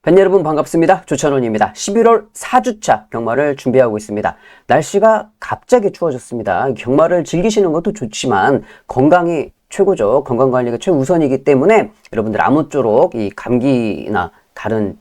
팬 여러분 반갑습니다. 조찬원입니다. 11월 4주차 경마를 준비하고 있습니다. 날씨가 갑자기 추워졌습니다. 경마를 즐기시는 것도 좋지만 건강이 최고죠. 건강관리가 최우선이기 때문에 여러분들 아무쪼록 이 감기나 다른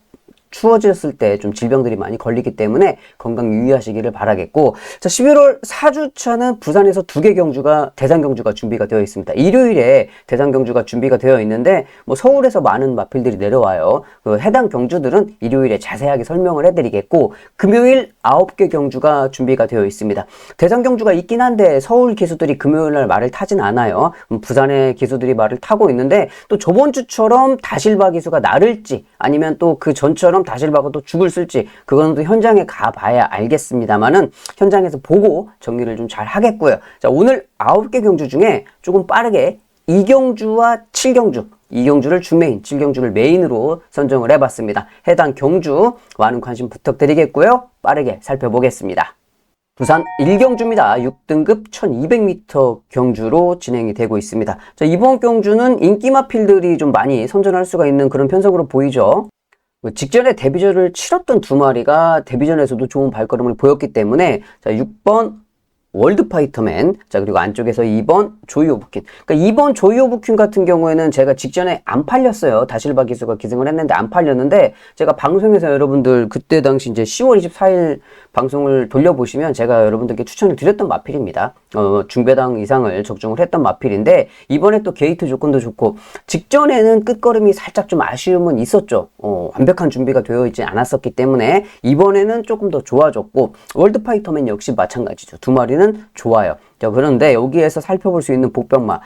추워졌을 때 좀 질병들이 많이 걸리기 때문에 건강 유의하시기를 바라겠고, 자, 11월 4주차는 부산에서 2개 경주가, 대상 경주가 준비가 되어 있습니다. 일요일에 대상 경주가 준비가 되어 있는데, 서울에서 많은 마필들이 내려와요. 그 해당 경주들은 일요일에 자세하게 설명을 해드리겠고, 금요일 9개 경주가 준비가 되어 있습니다. 대상 경주가 있긴 한데, 서울 기수들이 금요일날 말을 타진 않아요. 부산의 기수들이 말을 타고 있는데, 또 저번 주처럼 다실바 기수가 나를지, 아니면 또 그 전처럼 다실바가 또 죽을 쓸지, 그거는 또 현장에 가봐야 알겠습니다만은 현장에서 보고 정리를 좀 잘 하겠고요. 자, 오늘 9개 경주 중에 조금 빠르게 2경주와 7경주, 2경주를 주메인, 7경주를 메인으로 선정을 해봤습니다. 해당 경주 많은 관심 부탁드리겠고요. 빠르게 살펴보겠습니다. 부산 1경주입니다. 6등급 1200m 경주로 진행이 되고 있습니다. 자, 이번 경주는 인기마필들이 좀 많이 선전할 수가 있는 그런 편성으로 보이죠. 직전에 데뷔전을 치렀던 두 마리가 데뷔전에서도 좋은 발걸음을 보였기 때문에, 자, 6번 월드파이터맨, 자, 그리고 안쪽에서 2번 조이 오브퀸. 그러니까 2번 조이 오브퀸 같은 경우에는 제가 직전에 안 팔렸어요. 다실바 기수가 기승을 했는데 안 팔렸는데, 제가 방송에서 여러분들 그때 당시 이제 10월 24일 방송을 돌려보시면 제가 여러분들께 추천을 드렸던 마필입니다. 중배당 이상을 적중을 했던 마필인데, 이번에 또 게이트 조건도 좋고, 직전에는 끝걸음이 살짝 좀 아쉬움은 있었죠. 완벽한 준비가 되어 있지 않았었기 때문에 이번에는 조금 더 좋아졌고, 월드파이터맨 역시 마찬가지죠. 두 마리는 좋아요. 자, 그런데 여기에서 살펴볼 수 있는 복병마,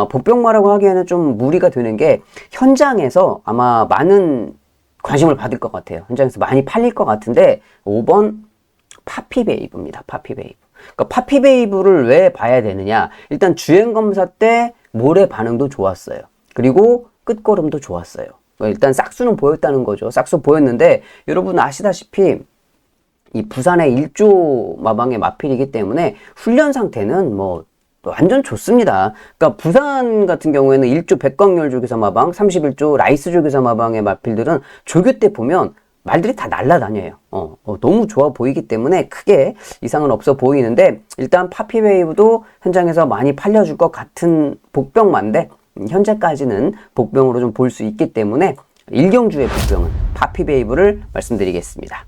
복병마라고 하기에는 좀 무리가 되는 게, 현장에서 아마 많은 관심을 받을 것 같아요. 현장에서 많이 팔릴 것 같은데, 5번 파피베이브입니다. 파피베이브. 그러니까 파피베이브를 왜 봐야 되느냐? 일단 주행검사 때 모래 반응도 좋았어요. 그리고 끝걸음도 좋았어요. 일단 싹수는 보였다는 거죠. 싹수 보였는데, 여러분 아시다시피 이 부산의 1조 마방의 마필이기 때문에 훈련 상태는 완전 좋습니다. 그러니까 부산 같은 경우에는 1조 백광열 조교사 마방, 31조 라이스 조교사 마방의 마필들은 조교 때 보면 말들이 다 날아다녀요. 너무 좋아 보이기 때문에 크게 이상은 없어 보이는데, 일단 파피웨이브도 현장에서 많이 팔려줄 것 같은 복병마인데, 현재까지는 복병으로 좀 볼 수 있기 때문에 1경주의 복병은 파피베이브를 말씀드리겠습니다.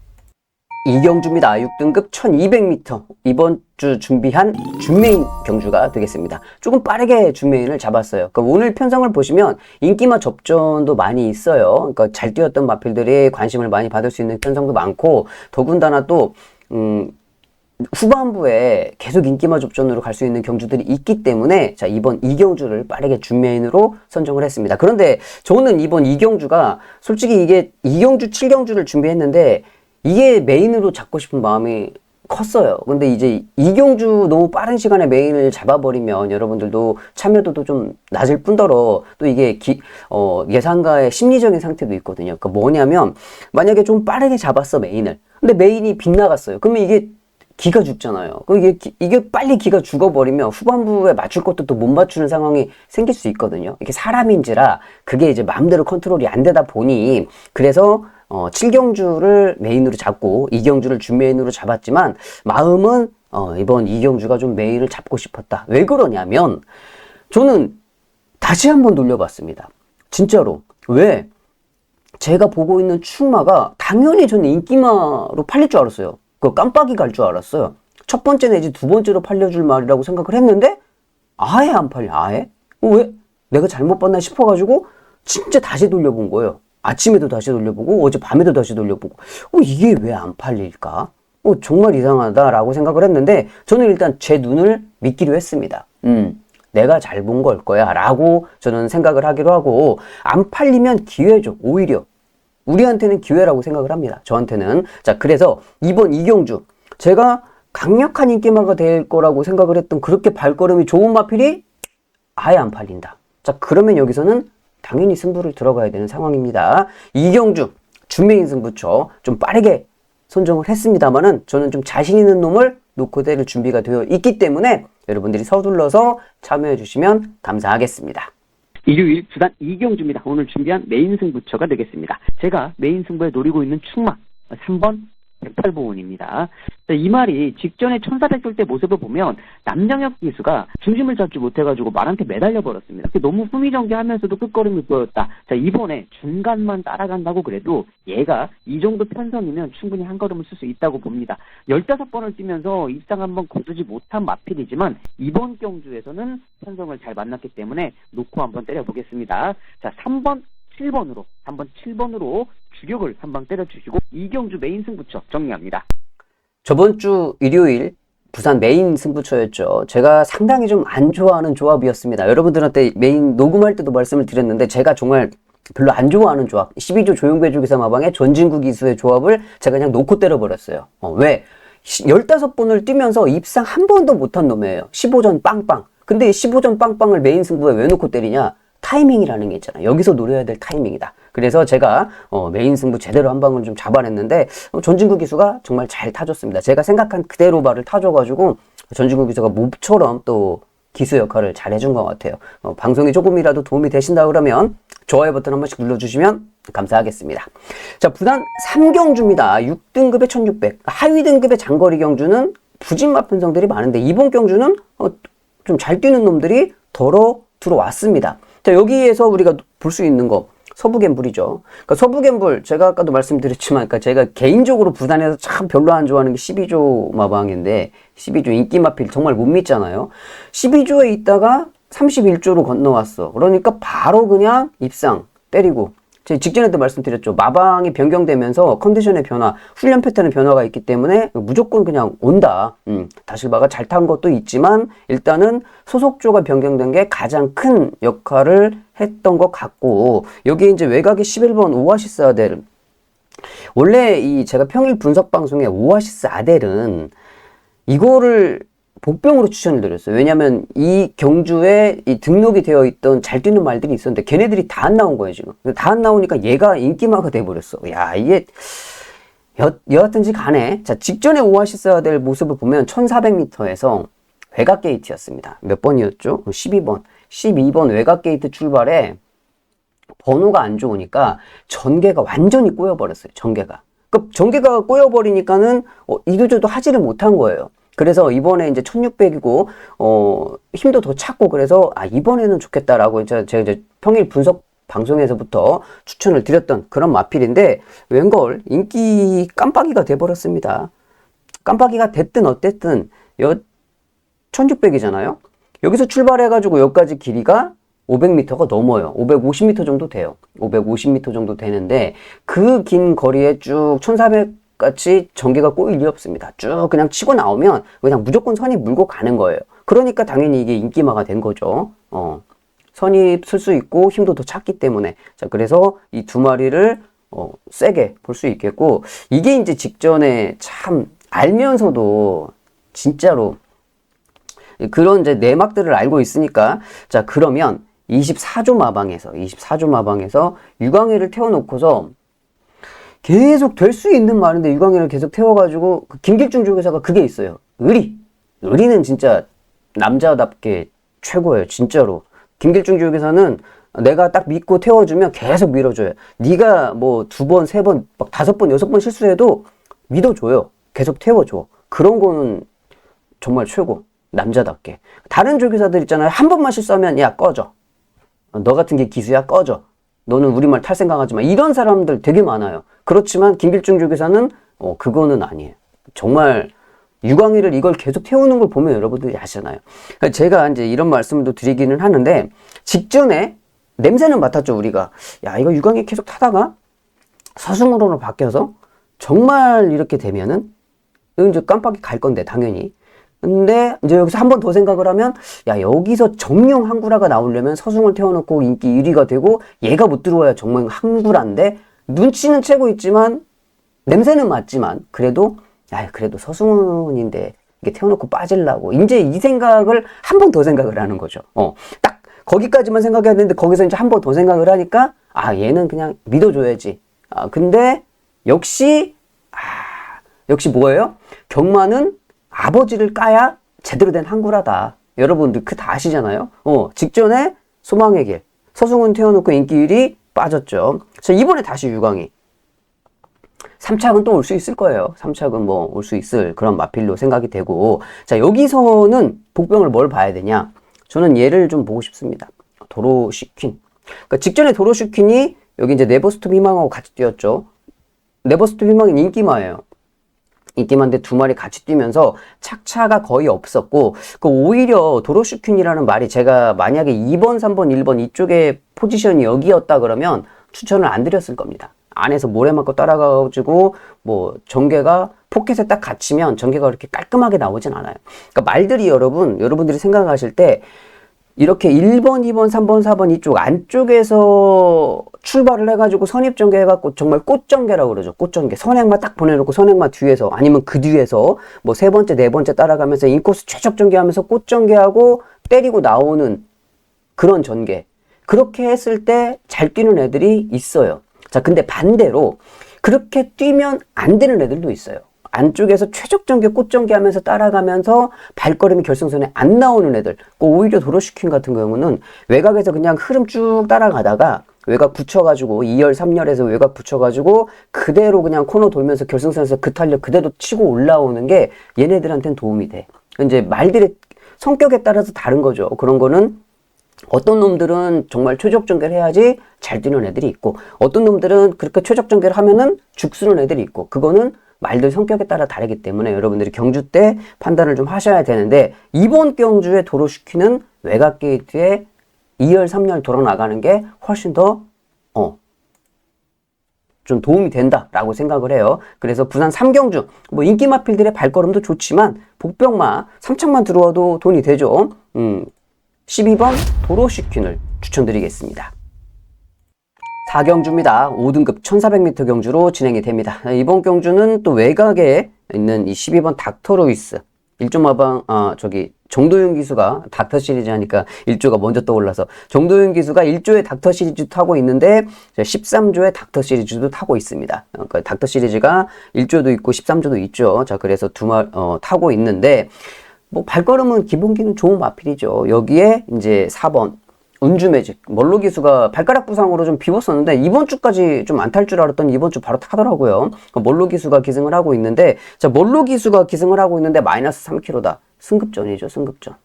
2경주입니다. 6등급 1200m. 이번 주 준비한 준메인 경주가 되겠습니다. 조금 빠르게 준메인을 잡았어요. 그러니까 오늘 편성을 보시면 인기마 접전도 많이 있어요. 그러니까 잘 뛰었던 마필들이 관심을 많이 받을 수 있는 편성도 많고, 더군다나 또 후반부에 계속 인기마 접전으로 갈 수 있는 경주들이 있기 때문에, 자, 이번 2경주를 빠르게 준메인으로 선정을 했습니다. 그런데 저는 이번 2경주가 솔직히 이게 2경주, 7경주를 준비했는데 이게 메인으로 잡고 싶은 마음이 컸어요. 근데 이제 2경주 너무 빠른 시간에 메인을 잡아버리면 여러분들도 참여도도 좀 낮을 뿐더러 또 이게 예상가의 심리적인 상태도 있거든요. 그러니까 뭐냐면, 만약에 좀 빠르게 잡았어, 메인을. 근데 메인이 빗나갔어요. 그러면 이게 기가 죽잖아요. 이게 빨리 기가 죽어버리면 후반부에 맞출 것도 또 못 맞추는 상황이 생길 수 있거든요. 이게 사람인지라 그게 이제 마음대로 컨트롤이 안 되다 보니, 그래서 7경주를 메인으로 잡고 2경주를 준메인으로 잡았지만, 마음은 이번 2경주가 좀 메인을 잡고 싶었다. 왜 그러냐면, 저는 다시 한번 돌려봤습니다. 진짜로. 왜? 제가 보고 있는 충마가 당연히 저는 인기마로 팔릴 줄 알았어요. 그 깜빡이 갈 줄 알았어요. 첫 번째 내지 두 번째로 팔려줄 말이라고 생각을 했는데 아예 안 팔려. 아예? 왜? 내가 잘못 봤나 싶어가지고 진짜 다시 돌려본 거예요. 아침에도 다시 돌려보고 어젯밤에도 다시 돌려보고, 이게 왜 안 팔릴까? 정말 이상하다라고 생각을 했는데, 저는 일단 제 눈을 믿기로 했습니다. 내가 잘 본 걸 거야 라고 저는 생각을 하기로 하고, 안 팔리면 기회죠. 오히려 우리한테는 기회라고 생각을 합니다. 저한테는. 자, 그래서 이번 2경주 제가 강력한 인기마가 될 거라고 생각을 했던, 그렇게 발걸음이 좋은 마필이 아예 안 팔린다. 자, 그러면 여기서는 당연히 승부를 들어가야 되는 상황입니다. 2경주 준메인 승부처 좀 빠르게 선정을 했습니다만은, 저는 좀 자신 있는 놈을 놓고 될 준비가 되어 있기 때문에 여러분들이 서둘러서 참여해 주시면 감사하겠습니다. 일요일 부산 이경주입니다. 오늘 준비한 메인 승부처가 되겠습니다. 제가 메인 승부에 노리고 있는 충마 3번 108보원입니다. 이 말이 직전에 1400돌 모습을 보면 남정혁 기수가 중심을 잡지 못해가지고 말한테 매달려 버렸습니다. 너무 후미정기하면서도 끝걸음을 보였다. 자, 이번에 중간만 따라간다고 그래도 얘가 이 정도 편성이면 충분히 한 걸음을 쓸 수 있다고 봅니다. 15번을 뛰면서 입상 한번 거두지 못한 마필이지만 이번 경주에서는 편성을 잘 만났기 때문에 놓고 한번 때려보겠습니다. 자, 3번 7번으로 주력을 한방 때려주시고 이경주 메인 승부처 정리합니다. 저번 주 일요일 부산 메인 승부처였죠. 제가 상당히 좀 안 좋아하는 조합이었습니다. 여러분들한테 메인 녹음할 때도 말씀을 드렸는데 제가 정말 별로 안 좋아하는 조합 12조 조용배조 기사마방의 전진구 기수의 조합을 제가 그냥 놓고 때려버렸어요. 왜? 15번을 뛰면서 입상 한 번도 못한 놈이에요. 15전 빵빵. 근데 이 15전 빵빵을 메인 승부에 왜 놓고 때리냐? 타이밍이라는 게 있잖아. 여기서 노려야 될 타이밍이다. 그래서 제가 메인 승부 제대로 한 방을 좀 잡아냈는데 전진구 기수가 정말 잘 타줬습니다. 제가 생각한 그대로 발을 타줘가지고 전진구 기수가 몹처럼 또 기수 역할을 잘 해준 것 같아요. 방송이 조금이라도 도움이 되신다 그러면 좋아요 버튼 한 번씩 눌러주시면 감사하겠습니다. 자, 부산 3경주입니다. 6등급의 1600. 하위 등급의 장거리 경주는 부진마 편성들이 많은데 이번 경주는 좀 잘 뛰는 놈들이 덜어 들어왔습니다. 자, 여기에서 우리가 볼 수 있는 거 서부갬블이죠. 그러니까 서부갬블 제가 아까도 말씀드렸지만 그러니까 제가 개인적으로 부산에서 참 별로 안 좋아하는 게 12조 마방인데 12조 인기 마필 정말 못 믿잖아요. 12조에 있다가 31조로 건너왔어. 그러니까 바로 그냥 입상 때리고 제가 직전에도 말씀드렸죠. 마방이 변경되면서 컨디션의 변화, 훈련 패턴의 변화가 있기 때문에 무조건 그냥 온다. 다실바가 잘 탄 것도 있지만 일단은 소속조가 변경된 게 가장 큰 역할을 했던 것 같고 여기 이제 외곽의 11번 오아시스 아델 원래 이 제가 평일 분석 방송에 오아시스 아델은 이거를 복병으로 추천을 드렸어요. 왜냐면 이 경주에 이 등록이 되어 있던 잘 뛰는 말들이 있었는데 걔네들이 다 안 나온 거예요, 지금. 다 안 나오니까 얘가 인기마가 돼버렸어. 야, 이게 여하튼지 간에 자, 직전에 오아시스가 될 모습을 보면 1400m에서 외곽 게이트였습니다. 몇 번이었죠? 12번. 12번 외곽 게이트 출발에 번호가 안 좋으니까 전개가 완전히 꼬여버렸어요. 전개가. 그러니까 전개가 꼬여버리니까는 이도저도 하지를 못한 거예요. 그래서 이번에 이제 1600이고, 힘도 더 찼고, 그래서, 이번에는 좋겠다라고 제가 이제 평일 분석 방송에서부터 추천을 드렸던 그런 마필인데, 웬걸, 인기 깜빡이가 돼버렸습니다. 깜빡이가 됐든 어쨌든, 1600이잖아요? 여기서 출발해가지고 여기까지 길이가 500m가 넘어요. 550m 정도 돼요. 550m 정도 되는데, 그 긴 거리에 쭉 1400, 같이 전개가 꼬일 리 없습니다. 쭉 그냥 치고 나오면 그냥 무조건 선이 물고 가는 거예요. 그러니까 당연히 이게 인기마가 된 거죠. 선이 쓸 수 있고 힘도 더 찼기 때문에. 자, 그래서 이 두 마리를 세게 볼 수 있겠고 이게 이제 직전에 참 알면서도 진짜로 그런 이제 내막들을 알고 있으니까 자, 그러면 24조 마방에서 유광회를 태워놓고서 계속 될 수 있는 말인데 유광회를 계속 태워가지고 그 김길중 조교사가 그게 있어요. 의리는 진짜 남자답게 최고예요. 진짜로. 김길중 조교사는 내가 딱 믿고 태워주면 계속 밀어줘요. 네가 뭐 2번, 3번, 막 5번, 6번 실수해도 믿어줘요. 계속 태워줘. 그런 거는 정말 최고. 남자답게. 다른 조교사들 있잖아요. 한 번만 실수하면 야 꺼져. 너 같은 게 기수야 꺼져. 너는 우리말 탈 생각하지 마. 이런 사람들 되게 많아요. 그렇지만 김길중 조교사는 그거는 아니에요. 정말 유광희를 이걸 계속 태우는 걸 보면 여러분들이 아시잖아요. 제가 이제 이런 말씀도 드리기는 하는데 직전에 냄새는 맡았죠, 우리가. 야, 이거 유광희 계속 타다가 서승으로 바뀌어서 정말 이렇게 되면은 이제 깜빡이 갈 건데 당연히. 근데 이제 여기서 한 번 더 생각을 하면 야, 여기서 정령 항구라가 나오려면 서승을 태워놓고 인기 1위가 되고 얘가 못 들어와야 정말 항구라인데 눈치는 채고 있지만 냄새는 맞지만 그래도 서승훈인데 이게 태워놓고 빠질라고 이제 이 생각을 한 번 더 생각을 하는 거죠. 딱 거기까지만 생각해야 되는데 거기서 이제 한 번 더 생각을 하니까 얘는 그냥 믿어줘야지. 근데 역시 뭐예요? 경마는 아버지를 까야 제대로 된 항구라다. 여러분들 다 아시잖아요. 직전에 소망의 길. 서승훈 태워놓고 인기 1위 빠졌죠. 자, 이번에 다시 유광희. 3착은 또 올 수 있을 거예요. 3착은 뭐 올 수 있을 그런 마필로 생각이 되고, 자, 여기서는 복병을 뭘 봐야 되냐? 저는 얘를 좀 보고 싶습니다. 도로시킨. 그러니까 직전에 도로시킨이 여기 이제 네버스톱 희망하고 같이 뛰었죠. 네버스톱 희망은 인기마예요. 인기마인데 두 마리 같이 뛰면서 착차가 거의 없었고, 그 오히려 도로시킨이라는 말이 제가 만약에 2번, 3번, 1번 이쪽에 포지션이 여기였다 그러면 추천을 안 드렸을 겁니다. 안에서 모래 맞고 따라가가지고 뭐 전개가 포켓에 딱 갇히면 전개가 그렇게 깔끔하게 나오진 않아요. 그러니까 말들이 여러분들이 생각하실 때 이렇게 1번, 2번, 3번, 4번 이쪽 안쪽에서 출발을 해가지고 선입전개 해갖고 정말 꽃전개라고 그러죠. 꽃전개. 선행마 딱 보내놓고 선행마 뒤에서 아니면 그 뒤에서 뭐 세 번째, 네 번째 따라가면서 인코스 최적전개하면서 꽃전개하고 때리고 나오는 그런 전개. 그렇게 했을 때 잘 뛰는 애들이 있어요. 자, 근데 반대로 그렇게 뛰면 안 되는 애들도 있어요. 안쪽에서 최적전개, 꽃전개 하면서 따라가면서 발걸음이 결승선에 안 나오는 애들. 오히려 도로시킨 같은 경우는 외곽에서 그냥 흐름 쭉 따라가다가 외곽 붙여가지고 2열, 3열에서 외곽 붙여가지고 그대로 그냥 코너 돌면서 결승선에서 그 탄력 그대로 치고 올라오는 게 얘네들한테는 도움이 돼. 이제 말들의 성격에 따라서 다른 거죠. 그런 거는 어떤 놈들은 정말 최적전개를 해야지 잘 뛰는 애들이 있고, 어떤 놈들은 그렇게 최적전개를 하면은 죽쓰는 애들이 있고, 그거는 말들 성격에 따라 다르기 때문에 여러분들이 경주 때 판단을 좀 하셔야 되는데, 이번 경주에 도로시키는 외곽 게이트에 2열, 3열 돌아 나가는 게 훨씬 더 좀 도움이 된다라고 생각을 해요. 그래서 부산 3경주 뭐 인기 마필들의 발걸음도 좋지만 복병마 3착만 들어와도 돈이 되죠. 12번 도로시킨을 추천드리겠습니다. 4경주입니다. 5등급 1400m 경주로 진행이 됩니다. 이번 경주는 또 외곽에 있는 이 12번 닥터루이스 1.5방 정도윤 기수가 닥터 시리즈 하니까 1조가 먼저 떠올라서 정도윤 기수가 1조의 닥터 시리즈 타고 있는데 13조의 닥터 시리즈도 타고 있습니다. 그러니까 닥터 시리즈가 1조도 있고 13조도 있죠. 자, 그래서 타고 있는데 뭐 발걸음은 기본기는 좋은 마필이죠. 여기에 이제 4번 운주매직 멀로 기수가 발가락 부상으로 좀 비웠었는데 이번 주까지 좀 안 탈 줄 알았더니 이번 주 바로 타더라고요. 멀로 기수가 기승을 하고 있는데, 자, 멀로 기수가 기승을 하고 있는데 마이너스 3kg다. 승급전이죠, 승급전.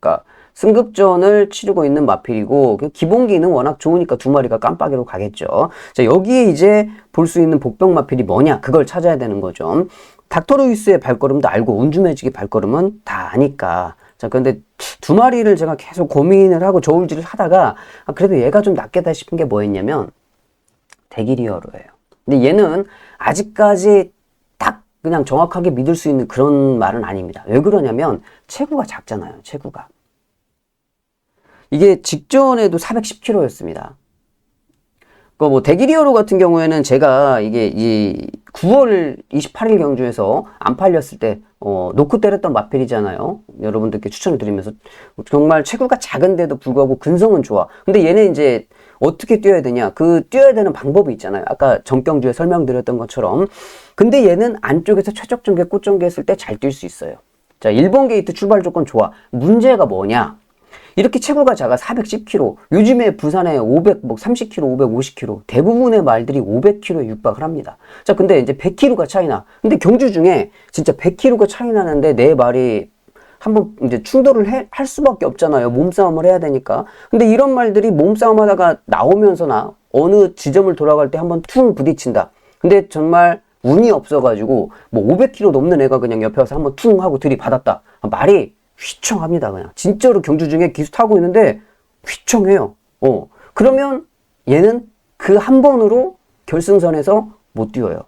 그러니까 승급전을 치르고 있는 마필이고 기본기는 워낙 좋으니까 두 마리가 깜빡이로 가겠죠. 자, 여기에 이제 볼 수 있는 복병 마필이 뭐냐, 그걸 찾아야 되는 거죠. 닥터루이스의 발걸음도 알고 운주매직의 발걸음은 다 아니까. 자, 그런데 두 마리를 제가 계속 고민을 하고 저울질을 하다가 그래도 얘가 좀 낫겠다 싶은 게 뭐였냐면 대기리어로예요. 근데 얘는 아직까지 딱 그냥 정확하게 믿을 수 있는 그런 말은 아닙니다. 왜 그러냐면 체구가 작잖아요. 체구가. 이게 직전에도 410kg였습니다. 뭐 대기리어로 같은 경우에는 제가 이게 이 9월 28일 경주에서 안 팔렸을 때 놓고 때렸던 마필이잖아요. 여러분들께 추천을 드리면서 정말 체구가 작은데도 불구하고 근성은 좋아. 근데 얘는 이제 어떻게 뛰어야 되냐? 그 뛰어야 되는 방법이 있잖아요. 아까 전경주에 설명드렸던 것처럼. 근데 얘는 안쪽에서 최적전개, 꽃전개 했을 때 잘 뛸 수 있어요. 자, 1번 게이트 출발 조건 좋아. 문제가 뭐냐? 이렇게 체구가 작아 410kg. 요즘에 부산에 530kg, 550kg. 대부분의 말들이 500kg에 육박을 합니다. 자, 근데 이제 100kg가 차이나. 근데 경주 중에 진짜 100kg가 차이 나는데 내 말이 한번 이제 충돌을 할 수밖에 없잖아요. 몸싸움을 해야 되니까. 근데 이런 말들이 몸싸움 하다가 나오면서나 어느 지점을 돌아갈 때 한번 퉁 부딪힌다. 근데 정말 운이 없어가지고 뭐 500kg 넘는 애가 그냥 옆에 와서 한번 퉁 하고 들이받았다. 말이 휘청합니다. 그냥 진짜로 경주 중에 기수 타고 있는데 휘청해요. 그러면 얘는 그 한 번으로 결승선에서 못 뛰어요.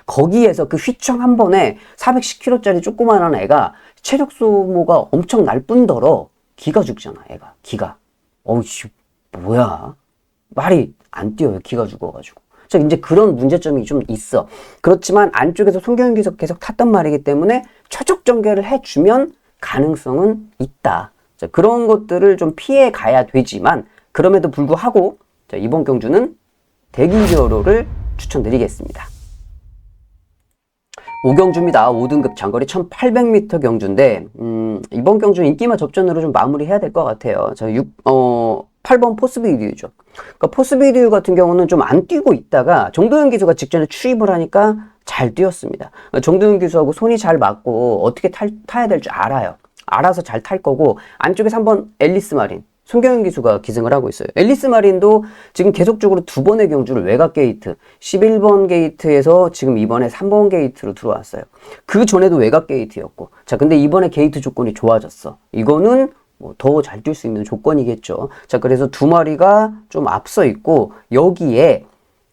거기에서 그 휘청 한 번에 410kg짜리 조그만한 애가 체력 소모가 엄청 날 뿐더러 기가 죽잖아. 애가 기가. 어우씨 뭐야, 말이 안 뛰어요. 기가 죽어가지고. 자, 이제 그런 문제점이 좀 있어. 그렇지만 안쪽에서 송경윤 기수 계속 탔단 말이기 때문에 최적 전개를 해주면 가능성은 있다. 자, 그런 것들을 좀 피해 가야 되지만 그럼에도 불구하고 자, 이번 경주는 대기리어로를 추천드리겠습니다. 5경주입니다. 5등급 장거리 1800m 경주인데, 이번 경주 인기마 접전으로 좀 마무리해야 될 것 같아요. 8번 포스비디유죠. 그러니까 포스비디유 같은 경우는 좀 안 뛰고 있다가 정도현 기수가 직전에 추입을 하니까 잘 뛰었습니다. 정도현 기수하고 손이 잘 맞고 어떻게 타야 될 줄 알아요. 알아서 잘 탈 거고, 안쪽에서 한번 앨리스 마린, 손경현 기수가 기승을 하고 있어요. 앨리스 마린도 지금 계속적으로 두 번의 경주를 외곽 게이트, 11번 게이트에서 지금 이번에 3번 게이트로 들어왔어요. 그 전에도 외곽 게이트였고, 자, 근데 이번에 게이트 조건이 좋아졌어. 이거는 더 잘 뛸 수 있는 조건이겠죠. 자, 그래서 두 마리가 좀 앞서 있고, 여기에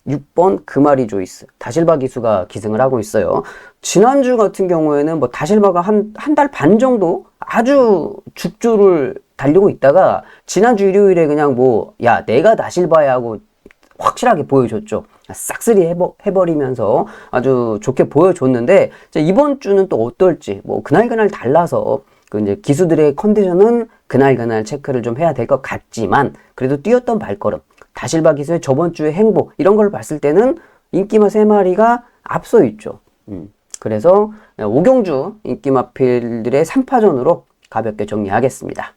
6번 그마리 조이스, 다실바 기수가 기승을 하고 있어요. 지난주 같은 경우에는 뭐 다실바가 한 달 반 정도 아주 죽조를 달리고 있다가 지난주 일요일에 그냥 야, 내가 다실바야 하고 확실하게 보여줬죠. 싹쓸이 해버리면서 아주 좋게 보여줬는데, 이번 주는 또 어떨지, 그날그날 달라서 이제 기수들의 컨디션은 그날그날 체크를 좀 해야 될 것 같지만, 그래도 뛰었던 발걸음, 다실바 기수의 저번 주의 행보, 이런 걸 봤을 때는 인기마 3마리가 앞서 있죠. 그래서 5경주 인기마필들의 3파전으로 가볍게 정리하겠습니다.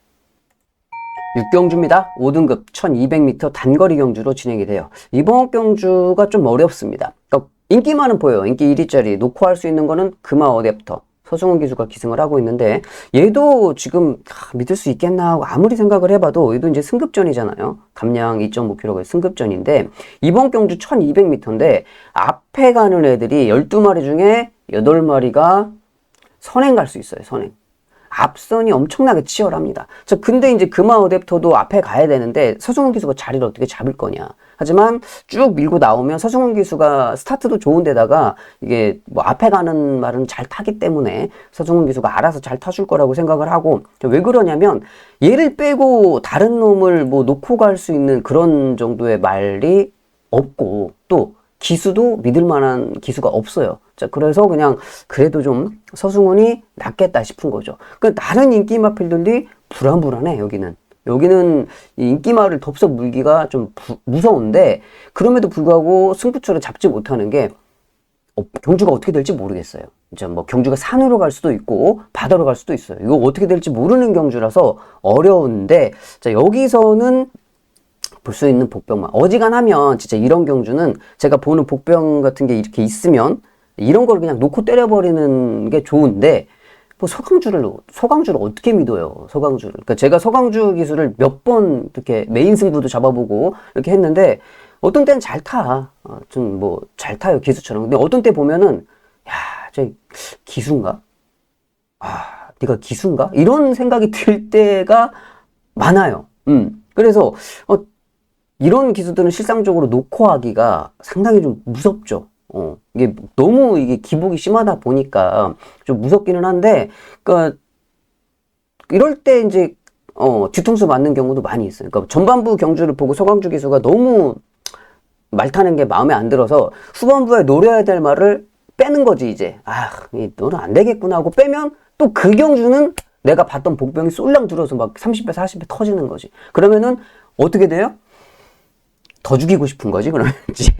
6경주입니다. 5등급 1200m 단거리 경주로 진행이 돼요. 이번 경주가 좀 어렵습니다. 그러니까 인기마는 보여요. 인기 1위짜리 놓고 할 수 있는 거는 금화 어댑터, 서승훈 기수가 기승을 하고 있는데, 얘도 지금 믿을 수 있겠나 하고 아무리 생각을 해봐도 얘도 이제 승급전이잖아요. 감량 2.5km가 승급전인데, 이번 경주 1200m인데 앞에 가는 애들이 12마리 중에 8마리가 선행 갈 수 있어요. 선행. 앞선이 엄청나게 치열합니다. 근데 이제 금화 어댑터도 앞에 가야 되는데 서승훈 기수가 자리를 어떻게 잡을 거냐. 하지만 쭉 밀고 나오면 서승훈 기수가 스타트도 좋은데다가 이게 앞에 가는 말은 잘 타기 때문에 서승훈 기수가 알아서 잘 타줄 거라고 생각을 하고, 왜 그러냐면 얘를 빼고 다른 놈을 놓고 갈 수 있는 그런 정도의 말이 없고, 또 기수도 믿을 만한 기수가 없어요. 자, 그래서 그냥 그래도 좀 서승훈이 낫겠다 싶은 거죠. 그 다른 인기마필들이 불안불안해. 여기는 이 인기마를 덥석 물기가 좀 무서운데, 그럼에도 불구하고 승부처를 잡지 못하는 게 경주가 어떻게 될지 모르겠어요. 이제 경주가 산으로 갈 수도 있고 바다로 갈 수도 있어요. 이거 어떻게 될지 모르는 경주라서 어려운데, 자, 여기서는 볼 수 있는 복병만, 어지간하면 진짜 이런 경주는 제가 보는 복병 같은 게 이렇게 있으면 이런 걸 그냥 놓고 때려버리는 게 좋은데, 서강주를 어떻게 믿어요? 서강주를. 그러니까 제가 서강주 기수를 몇 번 이렇게 메인 승부도 잡아보고 이렇게 했는데, 어떤 때는 잘 타. 좀 잘 타요, 기수처럼. 근데 어떤 때 보면은, 야, 저 기수인가? 네가 기수인가? 이런 생각이 들 때가 많아요. 그래서 이런 기수들은 실상적으로 놓고 하기가 상당히 좀 무섭죠. 이게 너무 기복이 심하다 보니까 좀 무섭기는 한데, 그러니까 이럴 때 이제 뒤통수 맞는 경우도 많이 있어요. 그러니까 전반부 경주를 보고 서강주 기수가 너무 말 타는 게 마음에 안 들어서 후반부에 노려야 될 말을 빼는 거지, 이제. 너는 안 되겠구나 하고 빼면 또 그 경주는 내가 봤던 복병이 쏠랑 들어서 막 30배, 40배 터지는 거지. 그러면은 어떻게 돼요? 더 죽이고 싶은 거지, 그러면 이제.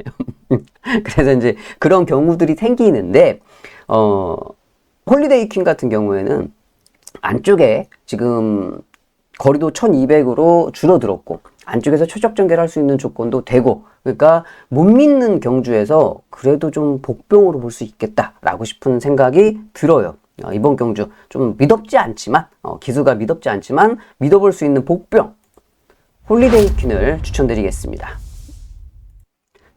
그래서 이제 그런 경우들이 생기는데, 홀리데이 퀸 같은 경우에는 안쪽에 지금 거리도 1200으로 줄어들었고, 안쪽에서 최적 전개를 할 수 있는 조건도 되고, 그러니까 못 믿는 경주에서 그래도 좀 복병으로 볼 수 있겠다라고 싶은 생각이 들어요. 이번 경주 좀 미덥지 않지만, 기수가 미덥지 않지만 믿어볼 수 있는 복병, 홀리데이 퀸을 추천드리겠습니다.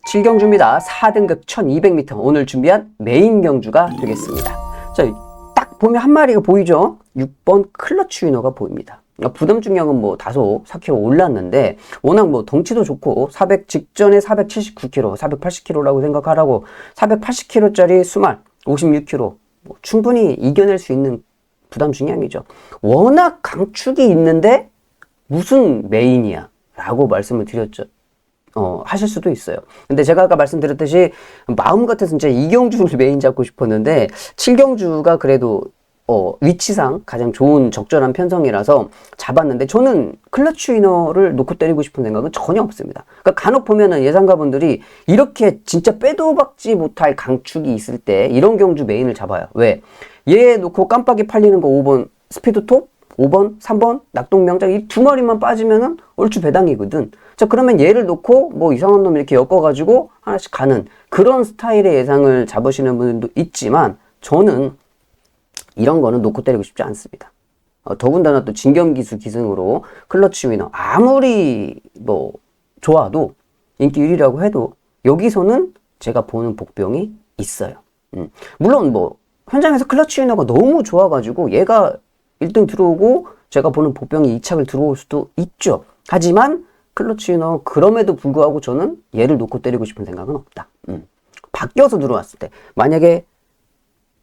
7경주입니다. 4등급 1200m. 오늘 준비한 메인 경주가 되겠습니다. 자, 딱 보면 한 마리가 보이죠? 6번 클러치 위너가 보입니다. 부담 중량은 다소 4kg 올랐는데, 워낙 덩치도 좋고, 400 직전에 479kg, 480kg라고 생각하라고, 480kg짜리 수말, 56kg, 충분히 이겨낼 수 있는 부담 중량이죠. 워낙 강축이 있는데, 무슨 메인이야? 라고 말씀을 드렸죠. 하실 수도 있어요. 근데 제가 아까 말씀드렸듯이 마음 같아서 진짜 2경주를 메인 잡고 싶었는데 7경주가 그래도 위치상 가장 좋은 적절한 편성이라서 잡았는데 저는 클러치 위너를 놓고 때리고 싶은 생각은 전혀 없습니다. 그러니까 간혹 보면은 예상가분들이 이렇게 진짜 빼도 박지 못할 강축이 있을 때 이런 경주 메인을 잡아요. 왜? 얘 놓고 깜빡이 팔리는 거 5번 스피드톱, 5번, 3번 낙동명장 이 두 마리만 빠지면은 얼추 배당이거든. 자, 그러면 얘를 놓고 뭐 이상한 놈 이렇게 엮어가지고 하나씩 가는 그런 스타일의 예상을 잡으시는 분들도 있지만 저는 이런 거는 놓고 때리고 싶지 않습니다. 더군다나 또 진겸기수 기승으로 클러치 위너 아무리 뭐 좋아도 인기 1위라고 해도 여기서는 제가 보는 복병이 있어요. 물론 뭐 현장에서 클러치 위너가 너무 좋아가지고 얘가 1등 들어오고 제가 보는 복병이 2착을 들어올 수도 있죠. 하지만 클러치 위너 그럼에도 불구하고 저는 얘를 놓고 때리고 싶은 생각은 없다. 바뀌어서 들어왔을 때 만약에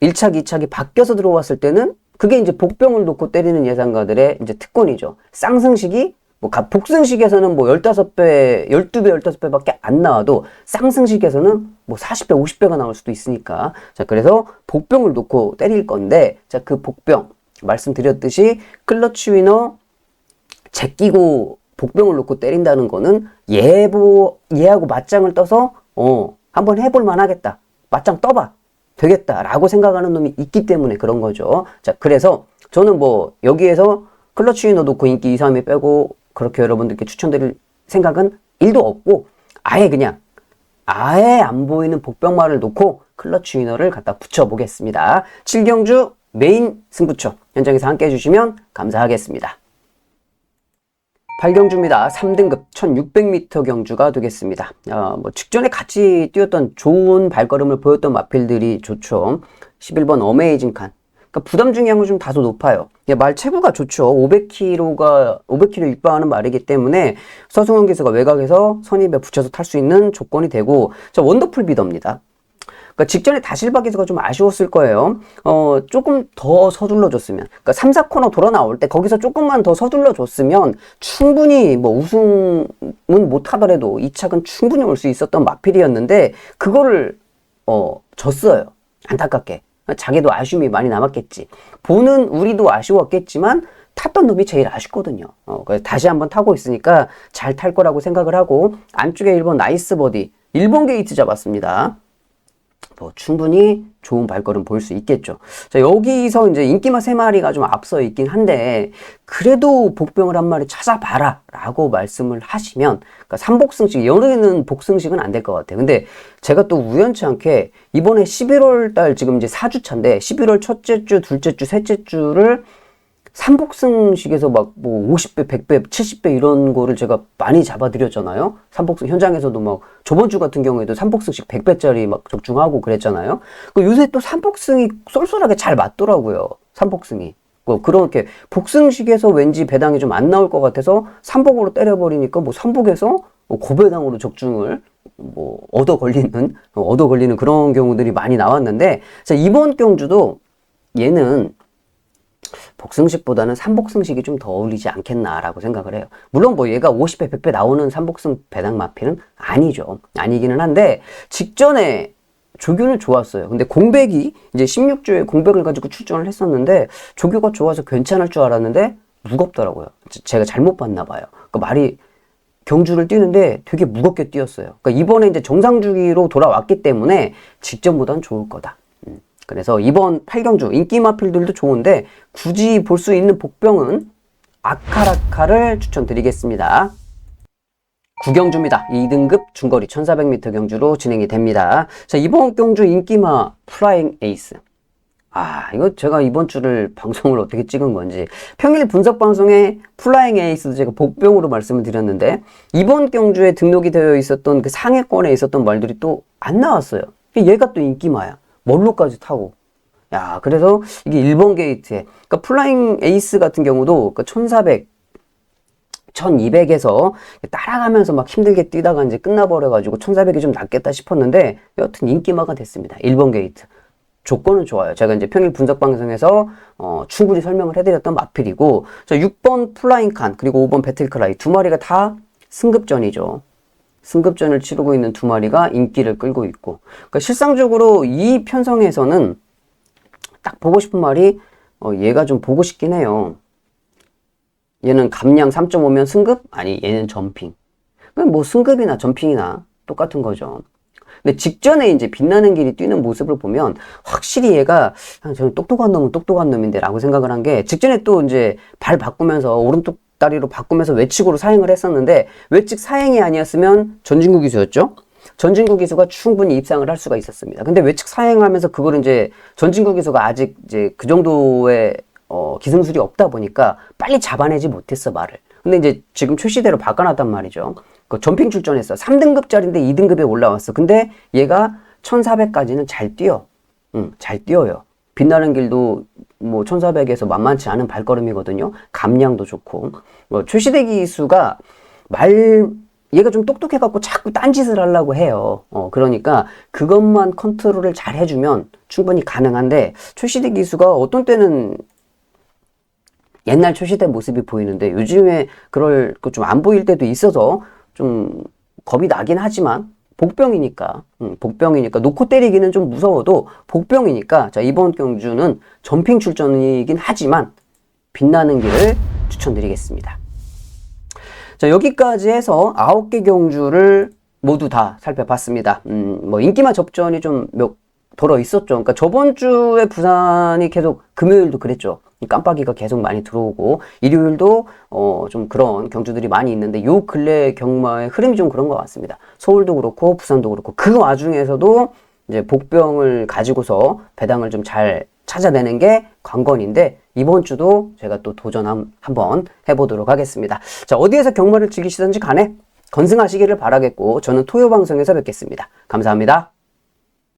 1착, 2착이 바뀌어서 들어왔을 때는 그게 이제 복병을 놓고 때리는 예상가들의 이제 특권이죠. 쌍승식이 뭐 복승식에서는 뭐 15배, 12배, 15배밖에 안 나와도 쌍승식에서는 뭐 40배, 50배가 나올 수도 있으니까. 자, 그래서 복병을 놓고 때릴 건데 자, 그 복병 말씀드렸듯이 클러치 위너 제끼고 복병을 놓고 때린다는 거는 얘하고 맞짱을 떠서 한번 해볼 만하겠다. 맞짱 떠봐. 되겠다라고 생각하는 놈이 있기 때문에 그런 거죠. 자, 그래서 저는 뭐 여기에서 클러치 위너 놓고 인기 2, 3위 빼고 그렇게 여러분들께 추천드릴 생각은 1도 없고 아예 안 보이는 복병말을 놓고 클러치 위너를 갖다 붙여보겠습니다. 7경주 메인 승부처 현장에서 함께 해주시면 감사하겠습니다. 8경주입니다. 3등급 1600m 경주가 되겠습니다. 뭐 직전에 같이 뛰었던 좋은 발걸음을 보였던 마필들이 좋죠. 11번 어메이징 칸. 그러니까 부담 중량은 좀 다소 높아요. 말 체구가 좋죠. 500kg 육박하는 말이기 때문에 서승원 기수가 외곽에서 선입에 붙여서 탈 수 있는 조건이 되고, 자, 원더풀 비더입니다. 그러니까 직전에 다실바 기수가 좀 아쉬웠을 거예요. 조금 더 서둘러 줬으면. 그러니까 3, 4코너 돌아 나올 때 거기서 조금만 더 서둘러 줬으면 충분히 뭐 우승은 못 하더라도 이 착은 충분히 올 수 있었던 마필이었는데 그거를 졌어요. 안타깝게. 자기도 아쉬움이 많이 남았겠지. 보는 우리도 아쉬웠겠지만 탔던 놈이 제일 아쉽거든요. 그래서 다시 한번 타고 있으니까 잘 탈 거라고 생각을 하고 안쪽에 1번 나이스 버디 1번 게이트 잡았습니다. 뭐 충분히 좋은 발걸음 볼 수 있겠죠. 자, 여기서 이제 인기마 3마리가 좀 앞서 있긴 한데 그래도 복병을 한 마리 찾아봐라 라고 말씀을 하시면 그러니까 3복승식, 여기는 복승식은 안 될 것 같아요. 근데 제가 또 우연치 않게 이번에 11월 달 지금 이제 4주차인데 11월 첫째 주, 둘째 주, 셋째 주를 3복승식에서 막 뭐 50배, 100배, 70배 이런 거를 제가 많이 잡아드렸잖아요. 3복승 현장에서도 막 저번 주 같은 경우에도 3복승식 100배짜리 막 적중하고 그랬잖아요. 요새 또 3복승이 쏠쏠하게 잘 맞더라고요. 3복승이. 그렇게 복승식에서 왠지 배당이 좀 안 나올 것 같아서 3복으로 때려버리니까 뭐 3복에서 고배당으로 적중을 뭐 얻어 걸리는 그런 경우들이 많이 나왔는데 자, 이번 경주도 얘는 복승식보다는 3복승식이 좀 더 어울리지 않겠나라고 생각을 해요. 물론 뭐 얘가 50배, 100배 나오는 3복승 배당 마필은 아니죠. 아니기는 한데 직전에 조교는 좋았어요. 근데 공백이 이제 16주에 공백을 가지고 출전을 했었는데 조교가 좋아서 괜찮을 줄 알았는데 무겁더라고요. 제가 잘못 봤나 봐요. 그러니까 말이 경주를 뛰는데 되게 무겁게 뛰었어요. 그러니까 이번에 이제 정상 주기로 돌아왔기 때문에 직전보단 좋을 거다. 그래서 이번 8경주 인기 마필들도 좋은데 굳이 볼 수 있는 복병은 아카라카를 추천드리겠습니다. 9경주입니다. 2등급 중거리 1400m 경주로 진행이 됩니다. 자, 이번 경주 인기마 플라잉 에이스. 이거 제가 이번 주를 방송을 어떻게 찍은 건지 평일 분석 방송에 플라잉 에이스도 제가 복병으로 말씀을 드렸는데 이번 경주에 등록이 되어 있었던 그 상해권에 있었던 말들이 또 안 나왔어요. 얘가 또 인기마야. 멀로까지 타고. 야, 그래서 이게 1번 게이트에, 그러니까 플라잉 에이스 같은 경우도 그러니까 1400, 1200에서 따라가면서 막 힘들게 뛰다가 이제 끝나버려가지고 1400이 좀 낫겠다 싶었는데 여튼 인기마가 됐습니다. 1번 게이트. 조건은 좋아요. 제가 이제 평일 분석 방송에서 충분히 설명을 해드렸던 마필이고, 자, 6번 플라잉 칸, 그리고 5번 배틀크라이 두 마리가 다 승급전이죠. 승급전을 치르고 있는 두 마리가 인기를 끌고 있고, 그러니까 실상적으로 이 편성에서는 딱 보고 싶은 말이 얘가 좀 보고 싶긴 해요. 얘는 감량 3.5면 승급? 아니, 얘는 점핑. 그럼 뭐 승급이나 점핑이나 똑같은 거죠. 근데 직전에 이제 빛나는 길이 뛰는 모습을 보면 확실히 얘가 저는 똑똑한 놈은 똑똑한 놈인데 라고 생각을 한 게, 직전에 또 이제 발 바꾸면서 오른쪽 다리로 바꾸면서 외측으로 사행을 했었는데, 외측 사행이 아니었으면 전진구 기수였죠. 전진구 기수가 충분히 입상을 할 수가 있었습니다. 근데 외측 사행하면서 그거를 이제 전진구 기수가 아직 이제 그 정도의 기승술이 없다 보니까 빨리 잡아내지 못했어, 말을. 근데 이제 지금 출시대로 바꿔놨단 말이죠. 그 점핑 출전했어. 3등급짜리인데 2등급에 올라왔어. 근데 얘가 1400까지는 잘 뛰어. 잘 뛰어요. 빛나는 길도 뭐 1400에서 만만치 않은 발걸음이거든요. 감량도 좋고. 출시대 기수가 얘가 좀 똑똑해갖고 자꾸 딴짓을 하려고 해요. 그러니까 그것만 컨트롤을 잘 해주면 충분히 가능한데, 출시대 기수가 어떤 때는 옛날 출시대 모습이 보이는데 요즘에 그럴 거 좀 안 보일 때도 있어서 좀 겁이 나긴 하지만, 복병이니까 놓고 때리기는 좀 무서워도 복병이니까, 자, 이번 경주는 점핑 출전이긴 하지만 빛나는 길을 추천드리겠습니다. 자, 여기까지 해서 9개 경주를 모두 다 살펴봤습니다. 뭐 인기마 접전이 좀 덜어 있었죠. 그러니까 저번 주에 부산이 계속, 금요일도 그랬죠. 깜빡이가 계속 많이 들어오고, 일요일도 좀 그런 경주들이 많이 있는데, 요 근래 경마의 흐름이 좀 그런 것 같습니다. 서울도 그렇고 부산도 그렇고, 그 와중에서도 이제 복병을 가지고서 배당을 좀 잘 찾아내는 게 관건인데, 이번 주도 제가 또 도전 한번 해보도록 하겠습니다. 자, 어디에서 경마를 즐기시든지 간에 건승하시기를 바라겠고, 저는 토요 방송에서 뵙겠습니다. 감사합니다.